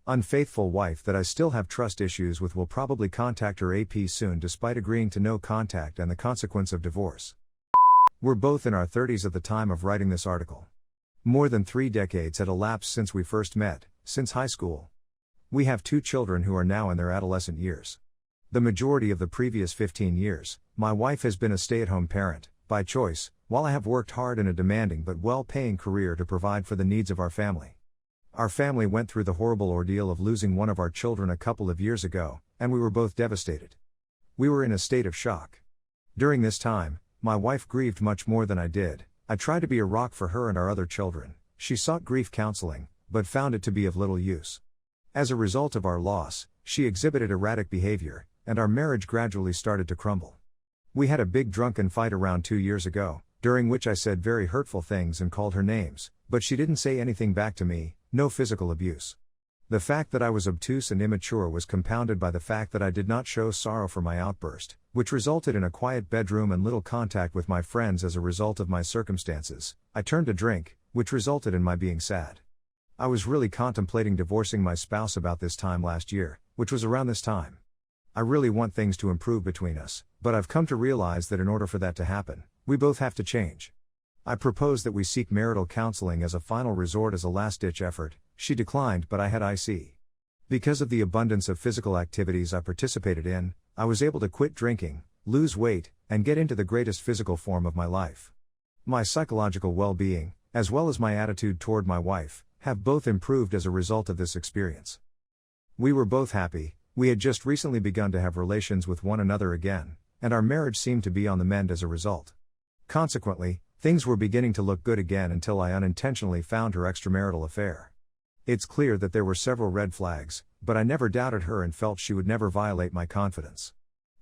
unfaithful wife that I still have trust issues with will probably contact her AP soon despite agreeing to no contact and the consequence of divorce. We're both in our 30s at the time of writing this article. More than 3 decades had elapsed since we first met, since high school. We have 2 children who are now in their adolescent years. The majority of the previous 15 years, my wife has been a stay-at-home parent, by choice, while I have worked hard in a demanding but well-paying career to provide for the needs of our family. Our family went through the horrible ordeal of losing one of our children a couple of years ago, and we were both devastated. We were in a state of shock. During this time, my wife grieved much more than I did. I tried to be a rock for her and our other children. She sought grief counseling, but found it to be of little use. As a result of our loss, she exhibited erratic behavior, and our marriage gradually started to crumble. We had a big drunken fight around 2 years ago, during which I said very hurtful things and called her names, but she didn't say anything back to me, no physical abuse. The fact that I was obtuse and immature was compounded by the fact that I did not show sorrow for my outburst, which resulted in a quiet bedroom and little contact with my friends as a result of my circumstances. I turned to drink, which resulted in my being sad. I was really contemplating divorcing my spouse about this time last year, which was around this time. I really want things to improve between us, but I've come to realize that in order for that to happen, we both have to change. I proposed that we seek marital counseling as a final resort as a last-ditch effort. She declined, but I had IC. Because of the abundance of physical activities I participated in, I was able to quit drinking, lose weight, and get into the greatest physical form of my life. My psychological well-being, as well as my attitude toward my wife, have both improved as a result of this experience. We were both happy. We had just recently begun to have relations with one another again, and our marriage seemed to be on the mend as a result. Consequently, things were beginning to look good again until I unintentionally found her extramarital affair. It's clear that there were several red flags, but I never doubted her and felt she would never violate my confidence.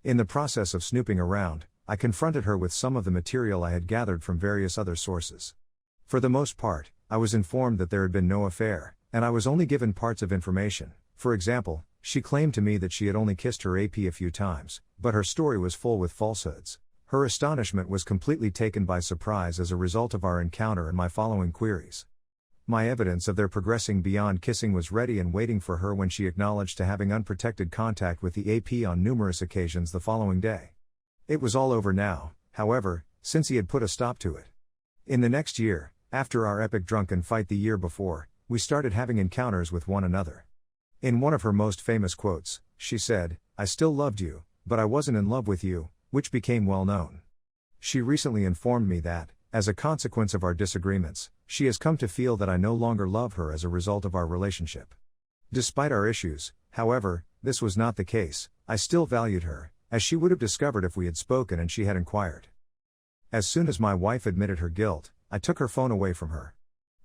In the process of snooping around, I confronted her with some of the material I had gathered from various other sources. For the most part, I was informed that there had been no affair, and I was only given parts of information. For example, she claimed to me that she had only kissed her AP a few times, but her story was full with falsehoods. Her astonishment was completely taken by surprise as a result of our encounter and my following queries. My evidence of their progressing beyond kissing was ready and waiting for her when she acknowledged to having unprotected contact with the AP on numerous occasions the following day. It was all over now, however, since he had put a stop to it. In the next year, after our epic drunken fight the year before, we started having encounters with one another. In one of her most famous quotes, she said, "I still loved you, but I wasn't in love with you," which became well known. She recently informed me that, as a consequence of our disagreements, she has come to feel that I no longer love her as a result of our relationship. Despite our issues, however, this was not the case. I still valued her, as she would have discovered if we had spoken and she had inquired. As soon as my wife admitted her guilt, I took her phone away from her.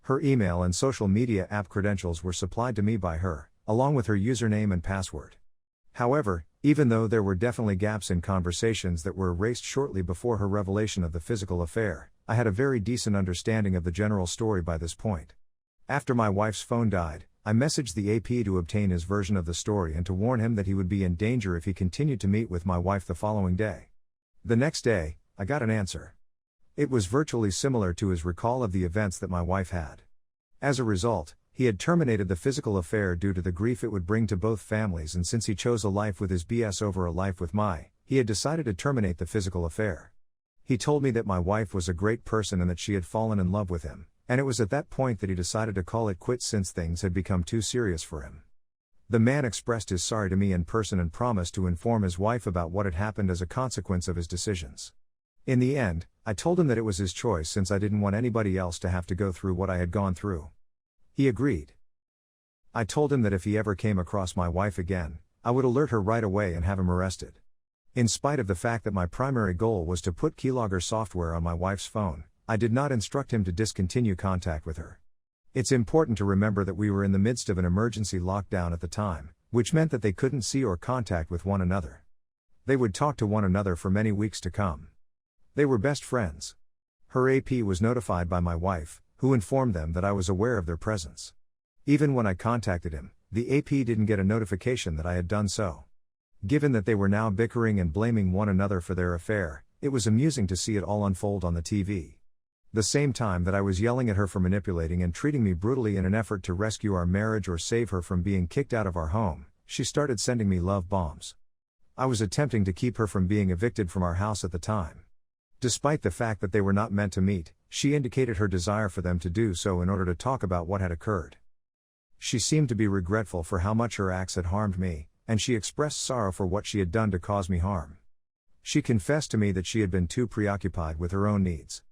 Her email and social media app credentials were supplied to me by her, along with her username and password. However, even though there were definitely gaps in conversations that were erased shortly before her revelation of the physical affair, I had a very decent understanding of the general story by this point. After my wife's phone died, I messaged the AP to obtain his version of the story and to warn him that he would be in danger if he continued to meet with my wife the following day. The next day, I got an answer. It was virtually similar to his recall of the events that my wife had. As a result, he had terminated the physical affair due to the grief it would bring to both families, and since he chose a life with his BS over a life with he had decided to terminate the physical affair. He told me that my wife was a great person and that she had fallen in love with him, and it was at that point that he decided to call it quits since things had become too serious for him. The man expressed his sorry to me in person and promised to inform his wife about what had happened as a consequence of his decisions. In the end, I told him that it was his choice since I didn't want anybody else to have to go through what I had gone through. He agreed. I told him that if he ever came across my wife again, I would alert her right away and have him arrested. In spite of the fact that my primary goal was to put keylogger software on my wife's phone, I did not instruct him to discontinue contact with her. It's important to remember that we were in the midst of an emergency lockdown at the time, which meant that they couldn't see or contact with one another. They would talk to one another for many weeks to come. They were best friends. Her AP was notified by my wife, who informed them that I was aware of their presence. Even when I contacted him, the AP didn't get a notification that I had done so. Given that they were now bickering and blaming one another for their affair, it was amusing to see it all unfold on the TV. The same time that I was yelling at her for manipulating and treating me brutally in an effort to rescue our marriage or save her from being kicked out of our home, she started sending me love bombs. I was attempting to keep her from being evicted from our house at the time. Despite the fact that they were not meant to meet, she indicated her desire for them to do so in order to talk about what had occurred. She seemed to be regretful for how much her acts had harmed me, and she expressed sorrow for what she had done to cause me harm. She confessed to me that she had been too preoccupied with her own needs.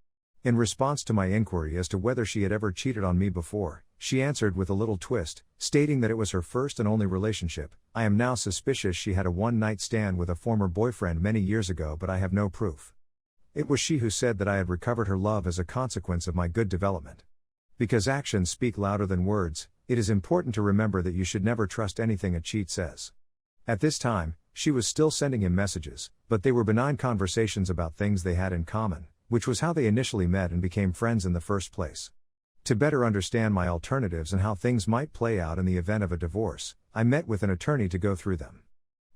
In response to my inquiry as to whether she had ever cheated on me before, she answered with a little twist, stating that it was her first and only relationship. I am now suspicious she had a one-night stand with a former boyfriend many years ago, but I have no proof. It was she who said that I had recovered her love as a consequence of my good development. Because actions speak louder than words, it is important to remember that you should never trust anything a cheat says. At this time, she was still sending him messages, but they were benign conversations about things they had in common, which was how they initially met and became friends in the first place. To better understand my alternatives and how things might play out in the event of a divorce, I met with an attorney to go through them.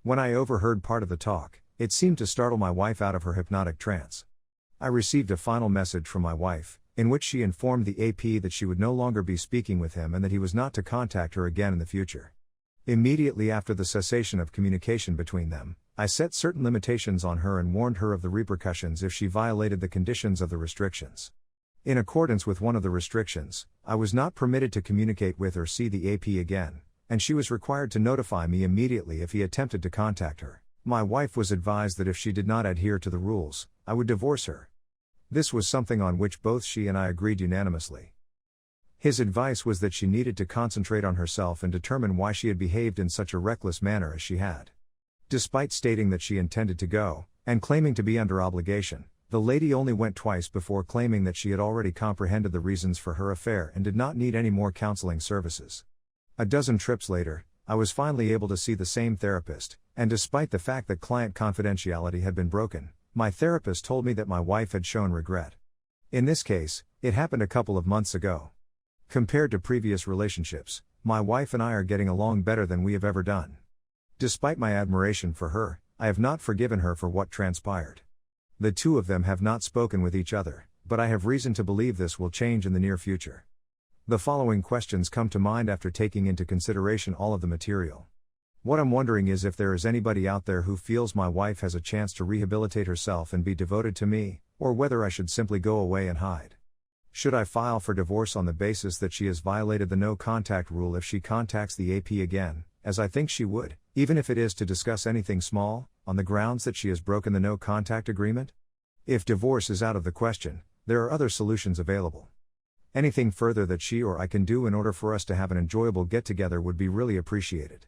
When I overheard part of the talk, it seemed to startle my wife out of her hypnotic trance. I received a final message from my wife, in which she informed the AP that she would no longer be speaking with him and that he was not to contact her again in the future. Immediately after the cessation of communication between them, I set certain limitations on her and warned her of the repercussions if she violated the conditions of the restrictions. In accordance with one of the restrictions, I was not permitted to communicate with or see the AP again, and she was required to notify me immediately if he attempted to contact her. My wife was advised that if she did not adhere to the rules, I would divorce her. This was something on which both she and I agreed unanimously. His advice was that she needed to concentrate on herself and determine why she had behaved in such a reckless manner as she had. Despite stating that she intended to go, and claiming to be under obligation, the lady only went twice before claiming that she had already comprehended the reasons for her affair and did not need any more counseling services. A dozen trips later, I was finally able to see the same therapist, and despite the fact that client confidentiality had been broken, my therapist told me that my wife had shown regret. In this case, it happened a couple of months ago. Compared to previous relationships, my wife and I are getting along better than we have ever done. Despite my admiration for her, I have not forgiven her for what transpired. The two of them have not spoken with each other, but I have reason to believe this will change in the near future. The following questions come to mind after taking into consideration all of the material. What I'm wondering is if there is anybody out there who feels my wife has a chance to rehabilitate herself and be devoted to me, or whether I should simply go away and hide. Should I file for divorce on the basis that she has violated the no-contact rule if she contacts the AP again, as I think she would, even if it is to discuss anything small, on the grounds that she has broken the no-contact agreement? If divorce is out of the question, there are other solutions available. Anything further that she or I can do in order for us to have an enjoyable get-together would be really appreciated.